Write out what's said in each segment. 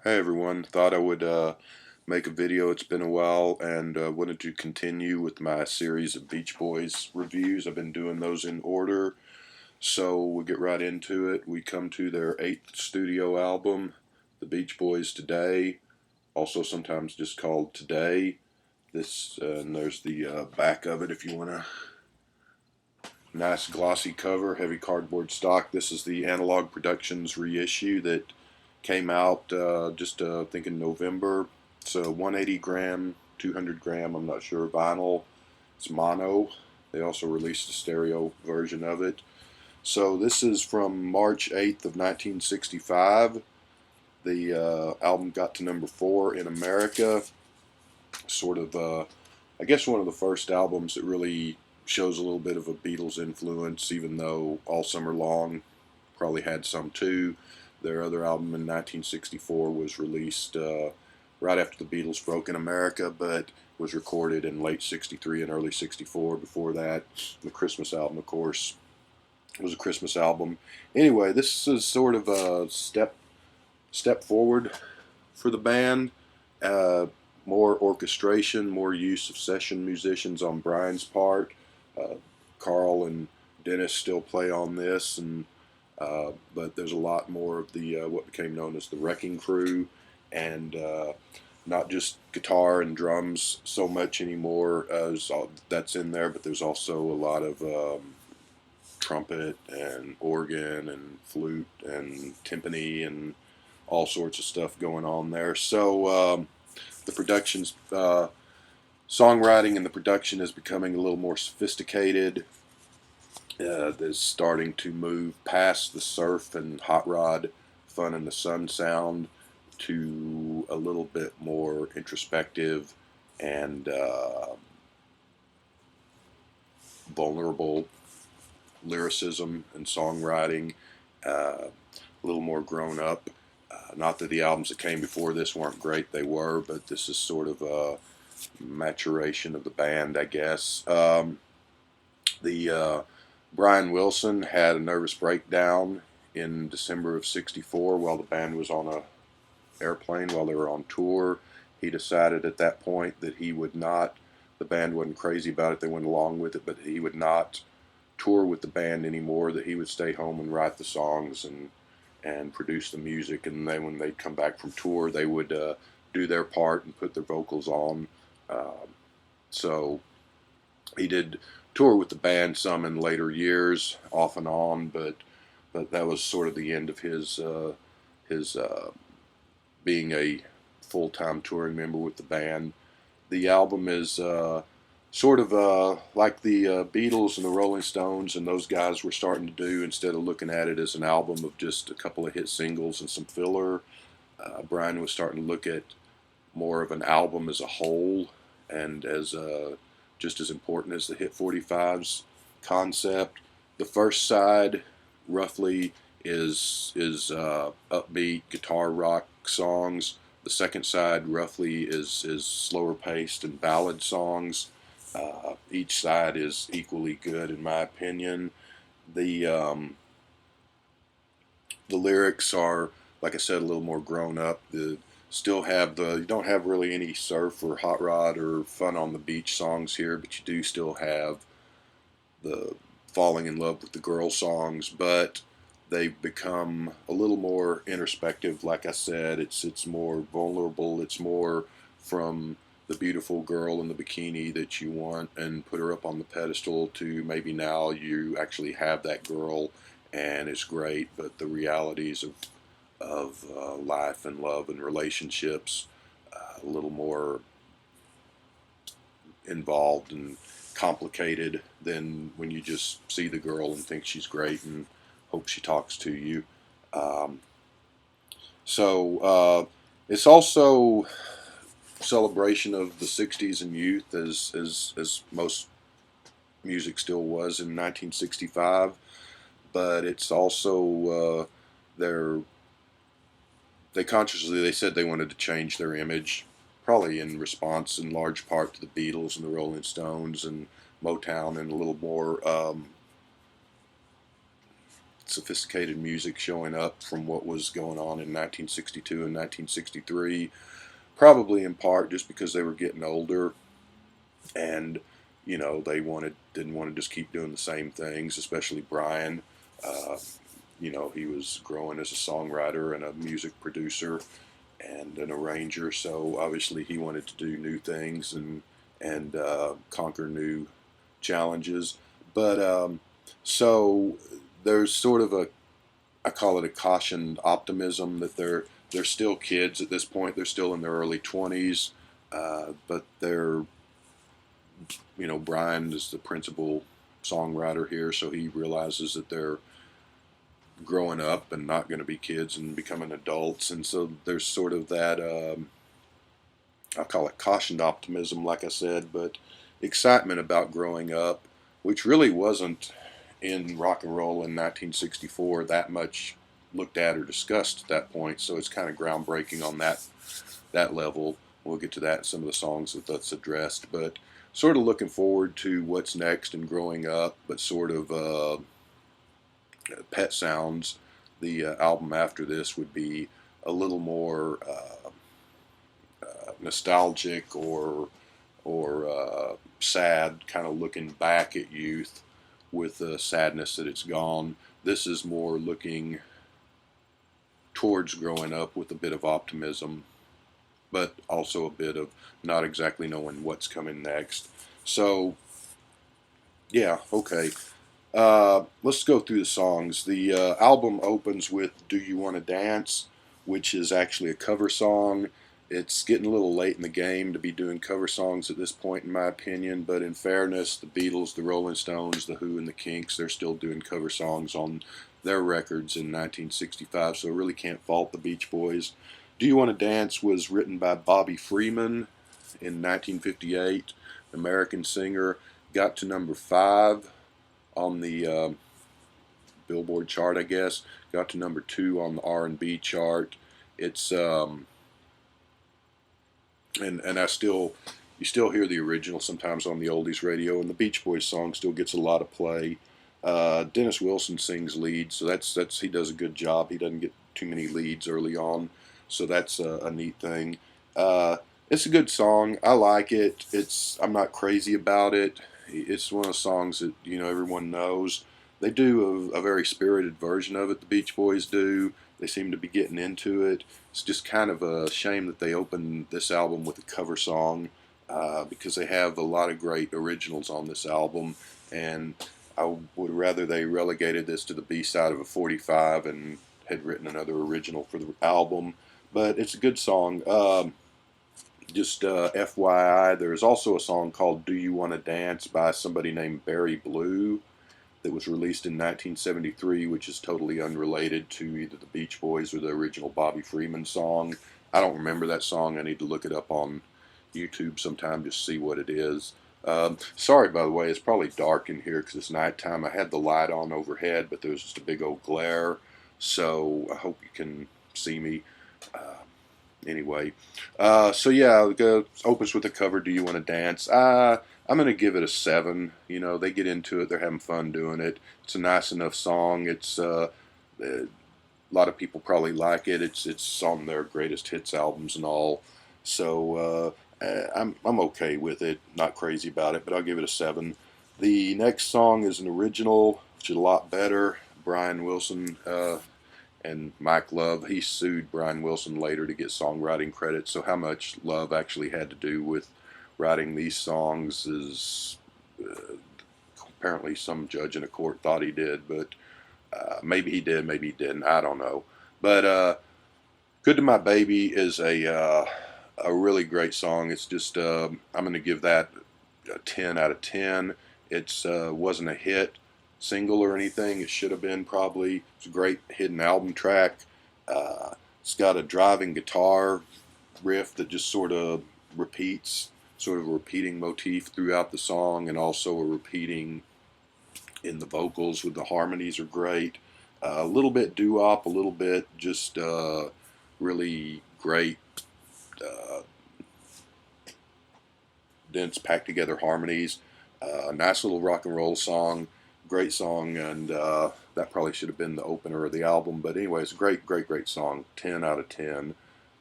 Hey everyone, thought I would make a video. It's been a while and wanted to continue with my series of Beach Boys reviews. I've been doing those in order, so we'll get right into it. We come to their 8th studio album, The Beach Boys Today, also sometimes just called Today. And there's the back of it if you want a nice glossy cover, heavy cardboard stock. This is the Analog Productions reissue that came out I think in November. It's a 180 gram, 200 gram, I'm not sure, vinyl. It's mono. They also released a stereo version of it. So this is from March 8th of 1965. The album got to number 4 in America. Sort of, I guess, one of the first albums that really shows a little bit of a Beatles influence, even though All Summer Long probably had some too. Their other album in 1964 was released right after the Beatles broke in America, but was recorded in late 63 and early 64. Before that, the Christmas album, of course, was a Christmas album. Anyway, this is sort of a step forward for the band. Uh, More orchestration, more use of session musicians on Brian's part. Uh, Carl and Dennis still play on this, but there's a lot more of the what became known as the Wrecking Crew, and not just guitar and drums so much anymore as that's in there, but there's also a lot of trumpet and organ and flute and timpani and all sorts of stuff going on there. So the production's songwriting and the production is becoming a little more sophisticated. Is starting to move past the surf and hot rod fun in the sun sound to a little bit more introspective and vulnerable lyricism and songwriting, a little more grown up. Not that the albums that came before this weren't great, they were, but this is sort of a maturation of the band, I guess. The Brian Wilson had a nervous breakdown in December of '64 while the band was on a airplane while they were on tour. He decided at that point that he would not. The band wasn't crazy about it; they went along with it, but he would not tour with the band anymore. That he would stay home and write the songs and produce the music. And then when they'd come back from tour, they would do their part and put their vocals on. Um, so he did tour with the band some in later years, off and on, but that was sort of the end of his being a full time touring member with the band. The album is sort of like the Beatles and the Rolling Stones and those guys were starting to do. Instead of looking at it as an album of just a couple of hit singles and some filler, Brian was starting to look at more of an album as a whole and as just as important as the Hit 45's concept. The first side, roughly, is upbeat guitar rock songs. The second side, roughly, is slower paced and ballad songs. Each side is equally good, in my opinion. The the lyrics are, like I said, a little more grown up. The still have the You don't have really any surf or hot rod or fun on the beach songs here, but you do still have the falling in love with the girl songs, but they've become a little more introspective. Like I said, it's more vulnerable. It's more from the beautiful girl in the bikini that you want and put her up on the pedestal to maybe now you actually have that girl and it's great, but the realities of life and love and relationships a little more involved and complicated than when you just see the girl and think she's great and hope she talks to you. Um, so it's also celebration of the '60s and youth, as most music still was in 1965. But it's also their they said they wanted to change their image, probably in response in large part to the Beatles and the Rolling Stones and Motown, and a little more sophisticated music showing up from what was going on in 1962 and 1963, probably in part just because they were getting older, and they didn't want to just keep doing the same things, especially Brian. Uh, he was growing as a songwriter and a music producer and an arranger, so obviously he wanted to do new things and conquer new challenges. But so there's sort of I call it a cautioned optimism that they're still kids at this point. They're still in their early 20s, but they're Brian is the principal songwriter here, so he realizes that they're growing up and not going to be kids and becoming adults, and so there's sort of that I call it cautioned optimism, like I said, but excitement about growing up, which really wasn't in rock and roll in 1964 that much looked at or discussed at that point. So it's kind of groundbreaking on that level. We'll get to that in some of the songs that's addressed, but sort of looking forward to what's next and growing up, but sort of Pet Sounds, the album after this, would be a little more nostalgic or sad, kind of looking back at youth with the sadness that it's gone. This is more looking towards growing up with a bit of optimism, but also a bit of not exactly knowing what's coming next. So, yeah, okay. Let's go through the songs. The album opens with Do You Want to Dance, which is actually a cover song. It's getting a little late in the game to be doing cover songs at this point, in my opinion, but in fairness, the Beatles, the Rolling Stones, the Who, and the Kinks, they're still doing cover songs on their records in 1965, so I really can't fault the Beach Boys. Do You Want to Dance was written by Bobby Freeman in 1958, American singer, got to number 5 on the Billboard chart, I guess. Got to number 2 on the R&B chart. It's and you still hear the original sometimes on the oldies radio, and the Beach Boys song still gets a lot of play. Dennis Wilson sings lead, so that's he does a good job. He doesn't get too many leads early on, so that's a neat thing. It's a good song. I like it. I'm not crazy about it. It's one of the songs that everyone knows. They do a very spirited version of it. The Beach Boys do. They seem to be getting into it. It's just kind of a shame that they opened this album with a cover song because they have a lot of great originals on this album, and I would rather they relegated this to the B-side of a 45 and had written another original for the album. But it's a good song. Just FYI, there's also a song called Do You Want to Dance by somebody named Barry Blue that was released in 1973, which is totally unrelated to either the Beach Boys or the original Bobby Freeman song. I don't remember that song. I need to look it up on YouTube sometime just to see what it is. Sorry, by the way, it's probably dark in here because it's nighttime. I had the light on overhead, but there's just a big old glare, so I hope you can see me. Anyway, so yeah, it opens with the cover, Do You Want to Dance? I'm going to give it a 7. They get into it. They're having fun doing it. It's a nice enough song. A lot of people probably like it. It's on their greatest hits albums and all. So I'm okay with it. Not crazy about it, but I'll give it a 7. The next song is an original, which is a lot better. Brian Wilson and Mike Love, he sued Brian Wilson later to get songwriting credit. So how much Love actually had to do with writing these songs is apparently some judge in a court thought he did, but maybe he did, maybe he didn't. I don't know. But Good to My Baby is a really great song. It's just I'm going to give that a 10 out of 10. It wasn't a hit single or anything. It should have been probably. It's a great hidden album track. It's got a driving guitar riff that just sort of repeats, sort of a repeating motif throughout the song, and also a repeating in the vocals with the harmonies are great. A little bit doo-wop, a little bit just really great dense packed together harmonies. Nice little rock and roll song. great song, and that probably should have been the opener of the album. But anyway, it's a great, great, great song. 10 out of 10.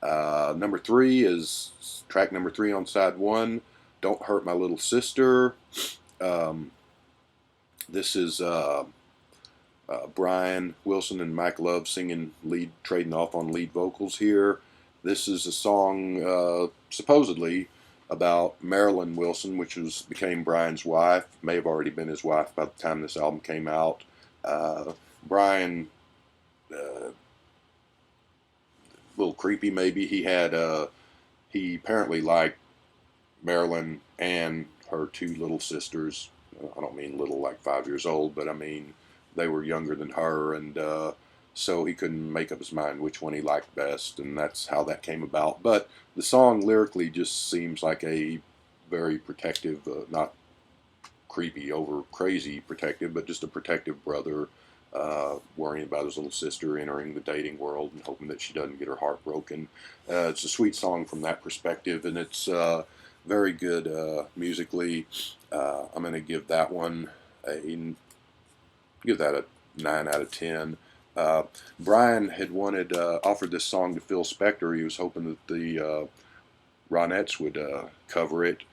Number 3 is track number 3 on side 1. Don't Hurt My Little Sister. Um, this is Brian Wilson and Mike Love singing lead, trading off on lead vocals here. This is a song supposedly about Marilyn Wilson, which became Brian's wife. May have already been his wife by the time this album came out. Brian, a little creepy maybe. He apparently liked Marilyn and her 2 little sisters. I don't mean little like 5 years old, but I mean they were younger than her, and so he couldn't make up his mind which one he liked best, and that's how that came about. But the song lyrically just seems like a very protective, not creepy, over crazy protective, but just a protective brother worrying about his little sister entering the dating world and hoping that she doesn't get her heart broken. It's a sweet song from that perspective, and it's very good musically. I'm going to give that one a 9 out of 10. Brian had offered this song to Phil Spector. He was hoping that the Ronettes would cover it.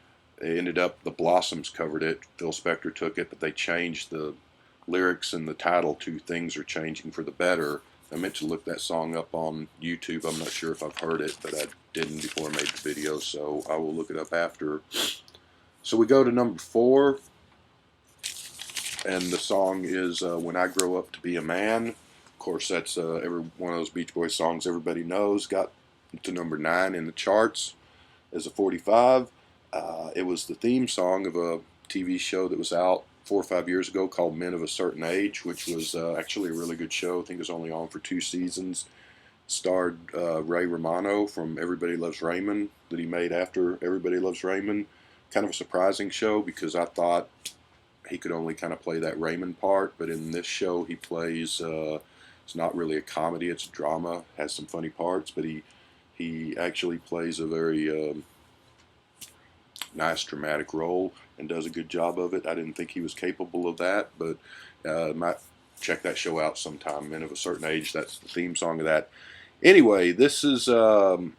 It ended up the Blossoms covered it. Phil Spector took it, but they changed the lyrics and the title to Things Are Changing for the Better. I meant to look that song up on YouTube. I'm not sure if I've heard it, but I didn't before I made the video, so I will look it up after. So we go to number 4, and the song is When I Grow Up to Be a Man. Of course, that's every one of those Beach Boys songs everybody knows. Got to number 9 in the charts as a 45. It was the theme song of a TV show that was out 4 or 5 years ago called Men of a Certain Age, which was actually a really good show. I think it was only on for 2 seasons. Starred Ray Romano from Everybody Loves Raymond, that he made after Everybody Loves Raymond. Kind of a surprising show because I thought he could only kind of play that Raymond part, but in this show he plays, it's not really a comedy, it's a drama, has some funny parts, but he actually plays a very nice dramatic role and does a good job of it. I didn't think he was capable of that, but might check that show out sometime. Men of a Certain Age, that's the theme song of that. Anyway, this is from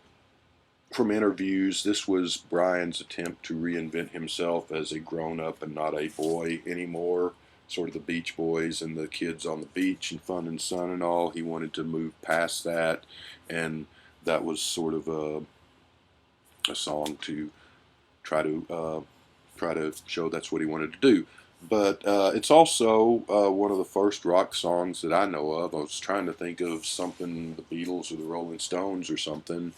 interviews. This was Brian's attempt to reinvent himself as a grown-up and not a boy anymore. Sort of the Beach Boys and the kids on the beach and fun and sun and all. He wanted to move past that, and that was sort of a song to try to show that's what he wanted to do. But it's also one of the first rock songs that I know of. I was trying to think of something, the Beatles or the Rolling Stones or something,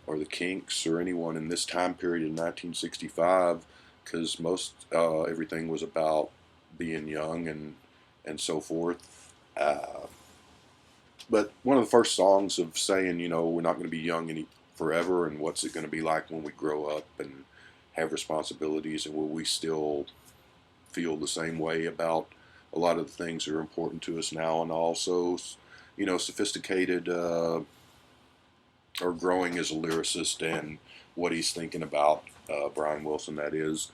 or the Kinks or anyone in this time period in 1965, because most everything was about being young and so forth. But one of the first songs of saying, you know, we're not going to be young forever, and what's it going to be like when we grow up and have responsibilities, and will we still feel the same way about a lot of the things that are important to us now, and also, you know, sophisticated or growing as a lyricist and what he's thinking about, Brian Wilson, that is.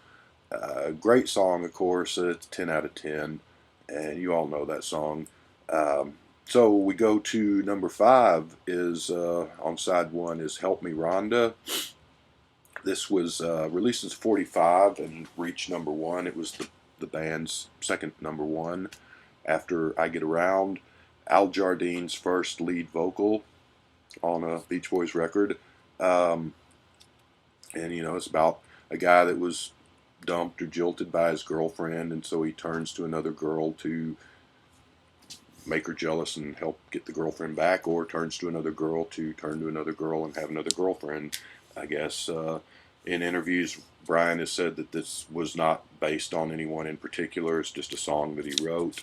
Great song, of course. It's 10 out of 10, and you all know that song. So we go to number 5 is on side 1 is Help Me Rhonda. This was released as 45 and reached number 1. It was the band's second number 1 after I Get Around. Al Jardine's first lead vocal on a Beach Boys record. And, you know, it's about a guy that was dumped or jilted by his girlfriend, and so he turns to another girl to make her jealous and help get the girlfriend back, or turns to another girl to turn to another girl and have another girlfriend, I guess. In interviews, Brian has said that this was not based on anyone in particular. It's just a song that he wrote.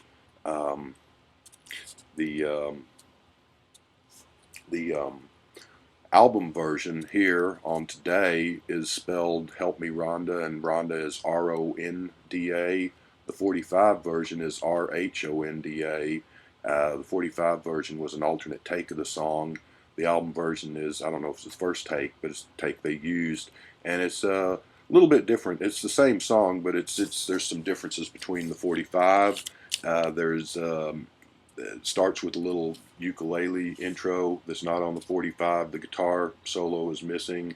The album version here on Today is spelled Help Me Rhonda, and Rhonda is R-O-N-D-A. The 45 version is R-H-O-N-D-A. The 45 version was an alternate take of the song. The album version is, I don't know if it's the first take, but it's the take they used, and it's a little bit different. It's the same song, but there's some differences between the 45 There's it starts with a little ukulele intro that's not on the 45. The guitar solo is missing.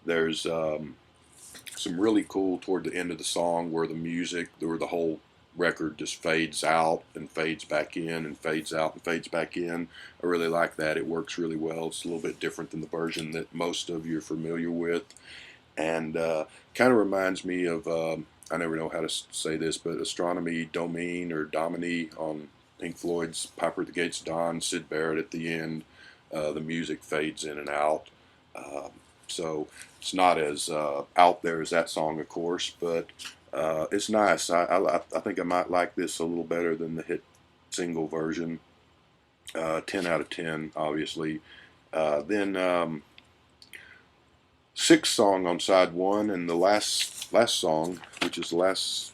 There's some really cool toward the end of the song where the music, where the whole record just fades out and fades back in and fades out and fades back in. I really like that. It works really well. It's a little bit different than the version that most of you are familiar with, and kind of reminds me of I never know how to say this, but Astronomy Domine or Domini on Pink Floyd's Piper at the Gates of Dawn. Sid Barrett at the end. The music fades in and out. Uh, so it's not as out there as that song, of course, but it's nice. I think I might like this a little better than the hit single version. 10 out of 10, obviously. Then sixth song on side one, and the last song, which is the last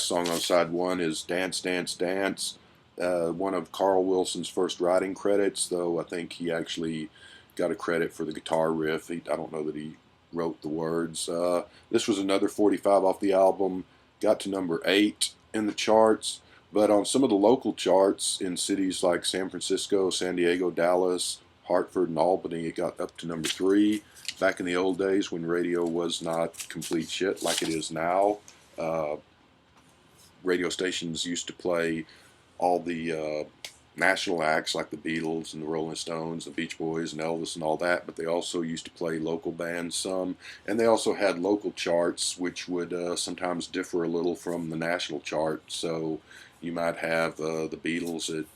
song on side one, is Dance, Dance, Dance. One of Carl Wilson's first writing credits, though I think he actually got a credit for the guitar riff. I don't know that he wrote the words. This was another 45 off the album. Got to number 8 in the charts, but on some of the local charts in cities like San Francisco, San Diego, Dallas, Hartford, and Albany, it got up to number 3. Back in the old days when radio was not complete shit like it is now, uh, radio stations used to play all the national acts like the Beatles and the Rolling Stones, the Beach Boys and Elvis and all that, but they also used to play local bands some, and they also had local charts which would sometimes differ a little from the national chart. So you might have the Beatles at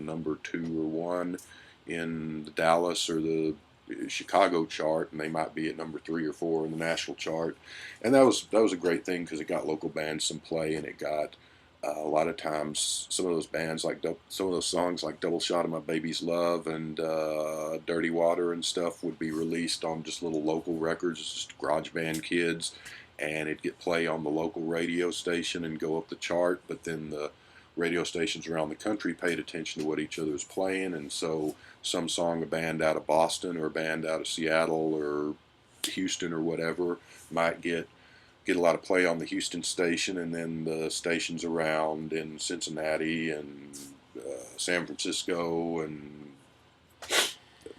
number 2 or 1 in the Dallas or the Chicago chart, and they might be at number 3 or 4 in the national chart, and that was a great thing because it got local bands some play, and it got a lot of times some of those bands like some of those songs like Double Shot of My Baby's Love and Dirty Water and stuff would be released on just little local records, just garage band kids, and it'd get play on the local radio station and go up the chart, but then the radio stations around the country paid attention to what each other was playing, and so some song a band out of Boston or a band out of Seattle or Houston or whatever might get a lot of play on the Houston station, and then the stations around in Cincinnati and San Francisco and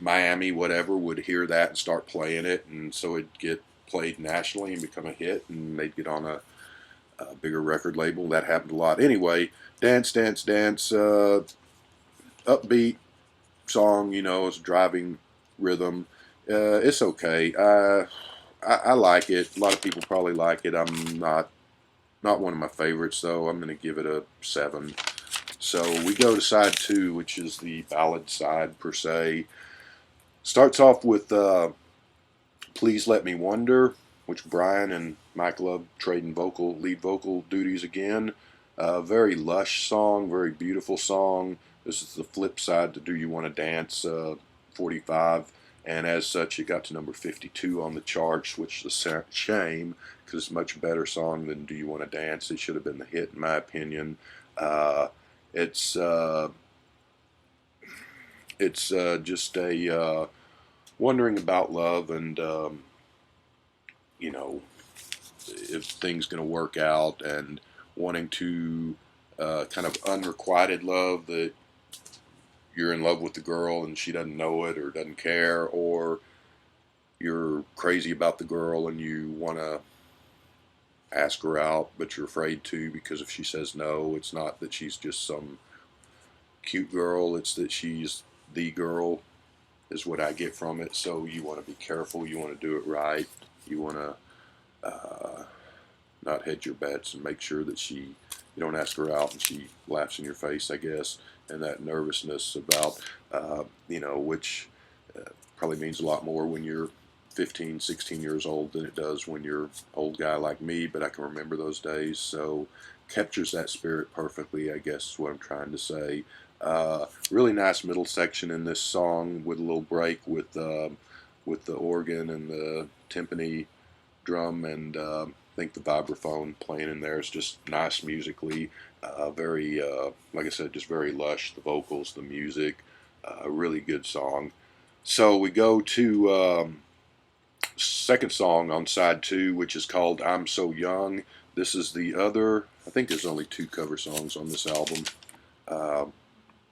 Miami, whatever, would hear that and start playing it, and so it'd get played nationally and become a hit, and they'd get on a bigger record label. That happened a lot. Anyway, Dance, Dance, Dance, upbeat song, it's a driving rhythm. It's okay. I like it. A lot of people probably like it. I'm not one of my favorites, though. I'm going to give it a 7. So we go to side 2, which is the ballad side per se. Starts off with Please Let Me Wonder, which Brian and Mike Love trading lead vocal duties again. Very lush song, very beautiful song. This is the flip side to Do You Want to Dance 45, and as such it got to number 52 on the charts, which is a shame because it's a much better song than Do You Want to Dance. It should have been the hit in my opinion. It's just a wondering about love and if things going to work out, and wanting to kind of unrequited love, that you're in love with the girl and she doesn't know it or doesn't care, or you're crazy about the girl and you want to ask her out but you're afraid to, because if she says no, it's not that she's just some cute girl, it's that she's the girl, is what I get from it. So you want to be careful, you want to do it right, you want to not hedge your bets and make sure that you don't ask her out and she laughs in your face, I guess, and that nervousness about, which probably means a lot more when you're 15, 16 years old than it does when you're an old guy like me, but I can remember those days, so captures that spirit perfectly, I guess is what I'm trying to say. Really nice middle section in this song with a little break with the organ and the timpani drum, and I think the vibraphone playing in there is just nice musically. Very, like I said, just very lush. The vocals, the music, a really good song. So we go to second song on side 2, which is called I'm So Young. This is the other I think there's only 2 cover songs on this album. Uh,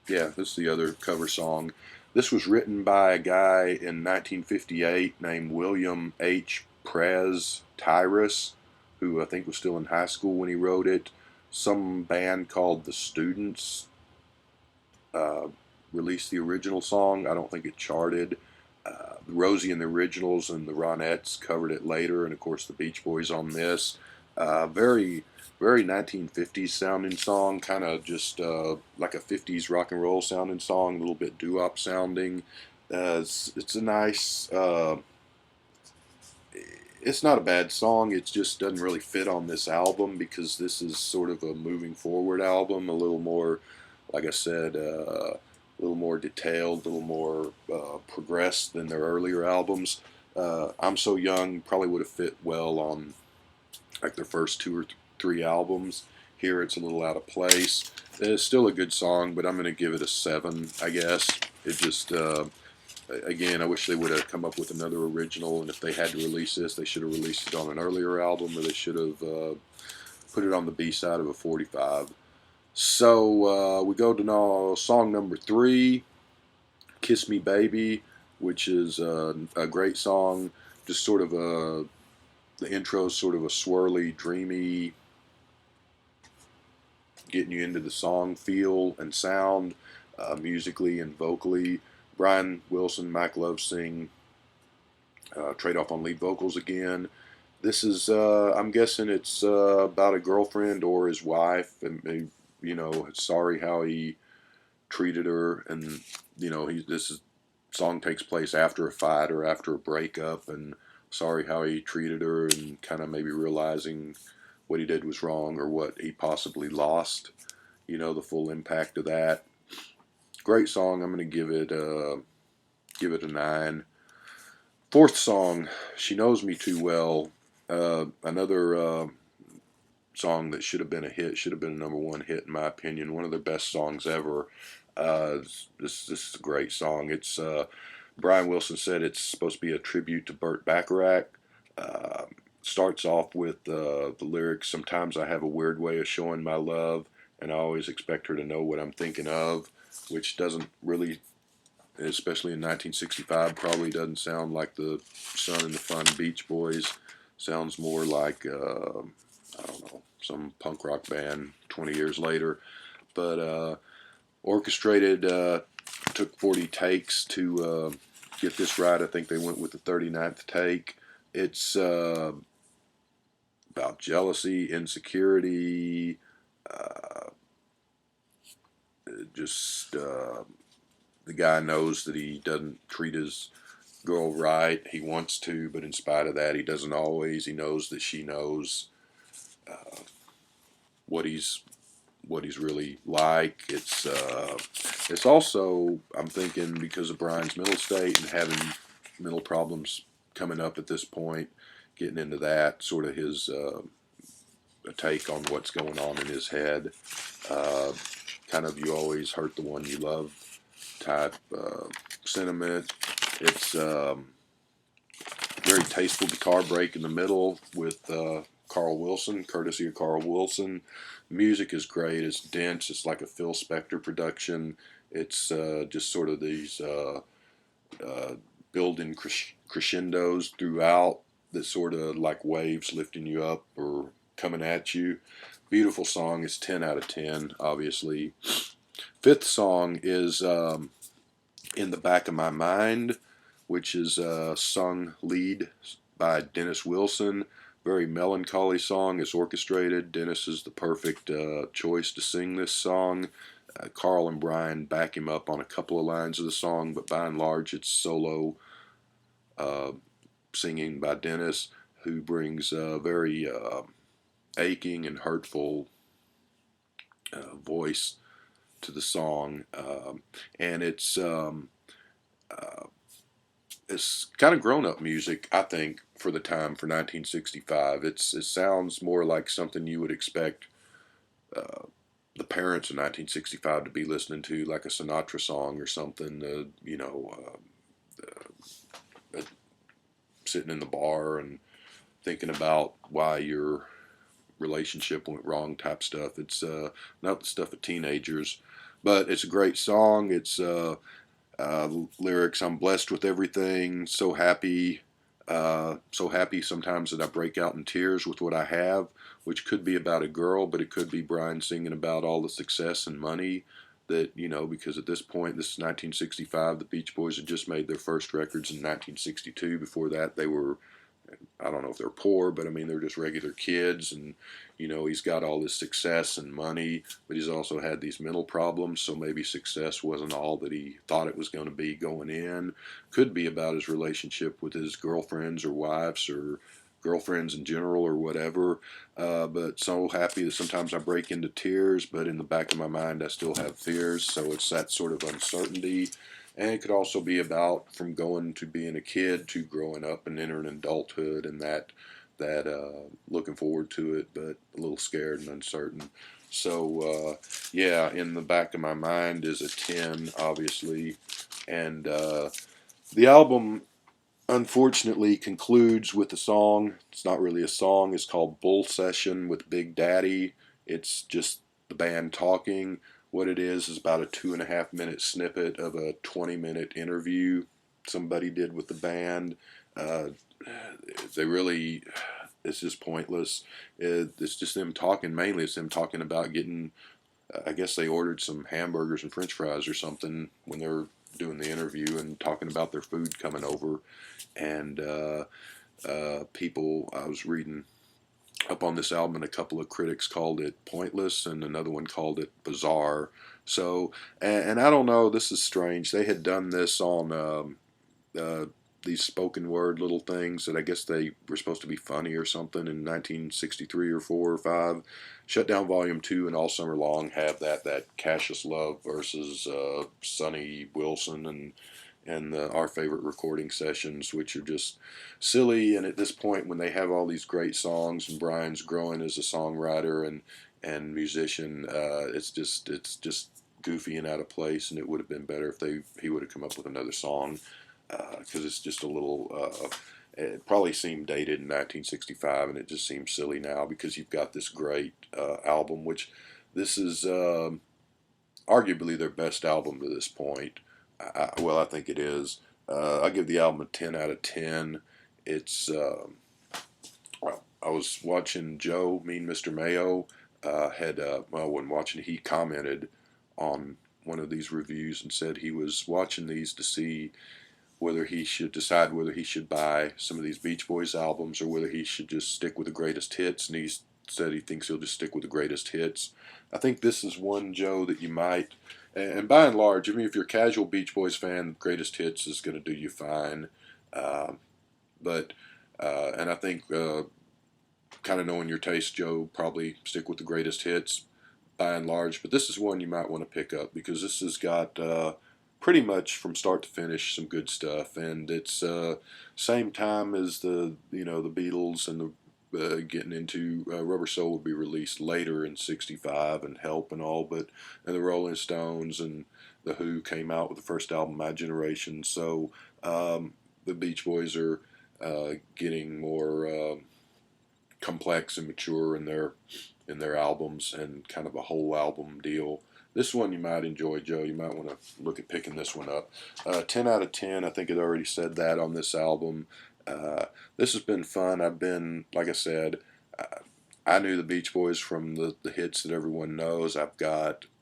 yeah, this is the other cover song. This was written by a guy in 1958 named William H. Prez Tyrus, who I think was still in high school when he wrote it. Some band called The Students uh, released the original song. I don't think it charted. Rosie and the Originals and the Ronettes covered it later, and of course the Beach Boys on this. Very, very 1950s sounding song, kind of just like a 50s rock and roll sounding song, a little bit doo-wop sounding. It's a nice. It's not a bad song. It just doesn't really fit on this album because this is sort of a moving forward album, a little more, like I said, a little more detailed, a little more progressed than their earlier albums. I'm So Young probably would have fit well on like their first 2 or 3 albums. Here it's a little out of place. It's still a good song, but I'm going to give it a 7, I guess. It just again, I wish they would have come up with another original, and if they had to release this, they should have released it on an earlier album, or they should have put it on the B side of a 45. So we go to now song number 3, Kiss Me Baby, which is a great song. Just sort of the intro is sort of a swirly, dreamy, getting you into the song feel and sound, musically and vocally. Brian Wilson, Mike Love sing, trade off on lead vocals again. This is, I'm guessing it's about a girlfriend or his wife, and sorry how he treated her, and song takes place after a fight or after a breakup, and sorry how he treated her, and kind of maybe realizing what he did was wrong or what he possibly lost. The full impact of that. Great song. I'm going to give it a 9. Fourth song, She Knows Me Too Well. Another song that should have been a hit, should have been a number 1 hit in my opinion. One of their best songs ever. This is a great song. It's Brian Wilson said it's supposed to be a tribute to Burt Bacharach. Uh, Starts off with the lyrics, sometimes I have a weird way of showing my love, and I always expect her to know what I'm thinking of, which doesn't really, especially in 1965, probably doesn't sound like the Son and the Fun Beach Boys. Sounds more like, I don't know, some punk rock band 20 years later. But orchestrated, took 40 takes to get this right. I think they went with the 39th take. It's about jealousy, insecurity, uh, just the guy knows that he doesn't treat his girl right. He wants to, but in spite of that, he doesn't always. He knows that she knows uh, what he's really like. It's also, I'm thinking, because of Brian's mental state and having mental problems coming up at this point, getting into that, sort of his a take on what's going on in his head. Uh, Kind of you always hurt the one you love type sentiment. It's very tasteful guitar break in the middle with Carl Wilson, courtesy of Carl Wilson. Music is great. It's dense. It's like a Phil Spector production. It's just sort of these uh, building crescendos throughout that sort of like waves lifting you up or coming at you. Beautiful song. It's 10 out of 10, obviously. Fifth song is In the Back of My Mind, which is sung lead by Dennis Wilson. Very melancholy song. It's orchestrated. Dennis is the perfect choice to sing this song. Carl and Brian back him up on a couple of lines of the song, but by and large it's solo uh, singing by Dennis, who brings a very aching and hurtful voice to the song, and uh, it's kind of grown-up music, I think, for the time for 1965. It sounds more like something you would expect uh, the parents in 1965 to be listening to, like a Sinatra song or something. Sitting in the bar and thinking about why your relationship went wrong type stuff. It's not the stuff of teenagers, but it's a great song. It's lyrics, I'm blessed with everything, so happy sometimes that I break out in tears with what I have, which could be about a girl, but it could be Brian singing about all the success and money that, because at this point, this is 1965, the Beach Boys had just made their first records in 1962. Before that, they were, I don't know if they're poor, but I mean, they're just regular kids. And, he's got all this success and money, but he's also had these mental problems. So maybe success wasn't all that he thought it was going to be going in. Could be about his relationship with his girlfriends or wives or girlfriends in general or whatever. But so happy that sometimes I break into tears, but in the back of my mind, I still have fears. So it's that sort of uncertainty. And it could also be about from going to being a kid to growing up and entering adulthood, and that looking forward to it, but a little scared and uncertain. So yeah, in the back of my mind is a 10, obviously, and the album unfortunately concludes with a song. It's not really a song. It's called Bull Session with Big Daddy. It's just the band talking. What it is about a 2.5 minute snippet of a 20-minute interview somebody did with the band. Uh, they really, it's just pointless. It's just them talking. Mainly, it's them talking about getting. I guess they ordered some hamburgers and French fries or something when they were doing the interview and talking about their food coming over. And people, I was reading up on this album, and a couple of critics called it pointless, and another one called it bizarre. So, and I don't know, this is strange. They had done this on uh, these spoken word little things that I guess they were supposed to be funny or something in 1963 or 4 or 5. Shut Down Volume 2 and All Summer Long have that Cassius Love versus Sonny Wilson and our favorite recording sessions, which are just silly. And at this point, when they have all these great songs and Brian's growing as a songwriter and musician, it's just goofy and out of place. And it would have been better if he would have come up with another song, because it's just a little. It probably seemed dated in 1965, and it just seems silly now because you've got this great album, which this is arguably their best album to this point. Well, I think it is. I give the album a 10 out of 10. It's, well, I was watching Joe, Mean Mr. Mayo, when watching, he commented on one of these reviews and said he was watching these to see whether he should decide whether he should buy some of these Beach Boys albums or whether he should just stick with the greatest hits. And he said he thinks he'll just stick with the greatest hits. I think this is one, Joe, that you might, and by and large, I mean, if you're a casual Beach Boys fan, greatest hits is going to do you fine. Uh, and I think kind of knowing your taste, Joe, probably stick with the greatest hits by and large. But this is one you might want to pick up because this has got pretty much from start to finish some good stuff, and it's same time as the Beatles and the getting into Rubber Soul would be released later in '65 and Help and all, and the Rolling Stones and the Who came out with the first album, My Generation. So the Beach Boys are getting more complex and mature in their albums and kind of a whole album deal. This one you might enjoy, Joe. You might want to look at picking this one up. 10 out of 10. I think it already said that on this album. This has been fun. Like I said, I knew the Beach Boys from the hits that everyone knows.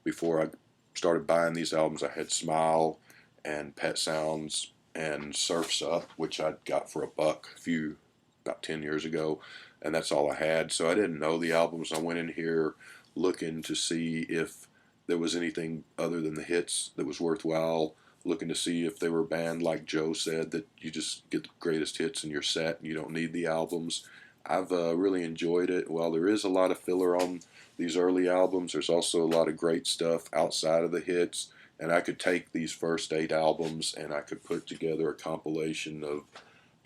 Before I started buying these albums, I had Smile and Pet Sounds and Surf's Up, which I got for $1 about 10 years ago, and that's all I had. So I didn't know the albums. I went in here looking to see if there was anything other than the hits that was worthwhile, looking to see if they were a band like Joe said that you just get the greatest hits in your set and you don't need the albums. I've really enjoyed it. While there is a lot of filler on these early albums, there's also a lot of great stuff outside of the hits, and I could take these first 8 albums and I could put together a compilation of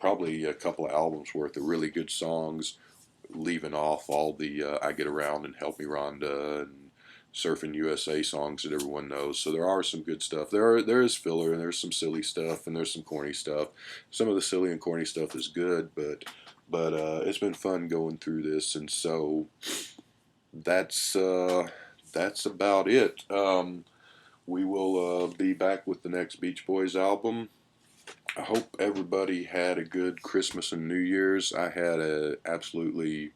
probably a couple of albums worth of really good songs, leaving off all the I Get Around and Help Me Rhonda and Surfing USA songs that everyone knows. So there are some good stuff. There is filler, and there's some silly stuff, and there's some corny stuff. Some of the silly and corny stuff is good, but it's been fun going through this, and so that's that's about it. We will be back with the next Beach Boys album. I hope everybody had a good Christmas and New Year's. I had a absolutely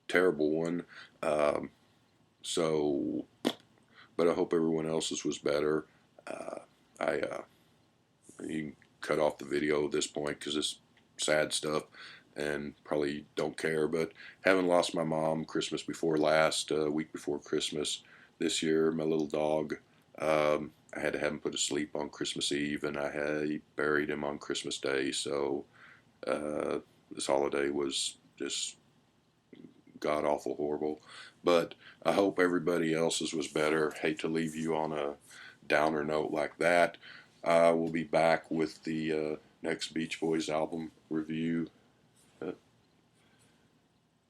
terrible one. Um, so, but I hope everyone else's was better. Uh, I You can cut off the video at this point because it's sad stuff and probably don't care. But having lost my mom Christmas before last, week before Christmas this year, my little dog, I had to have him put to sleep on Christmas Eve, and I had buried him on Christmas Day. So uh, this holiday was just god awful horrible. But I hope everybody else's was better. Hate to leave you on a downer note like that. We'll be back with the next Beach Boys album review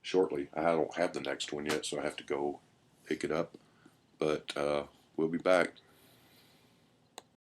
shortly. I don't have the next one yet, so I have to go pick it up. But we'll be back.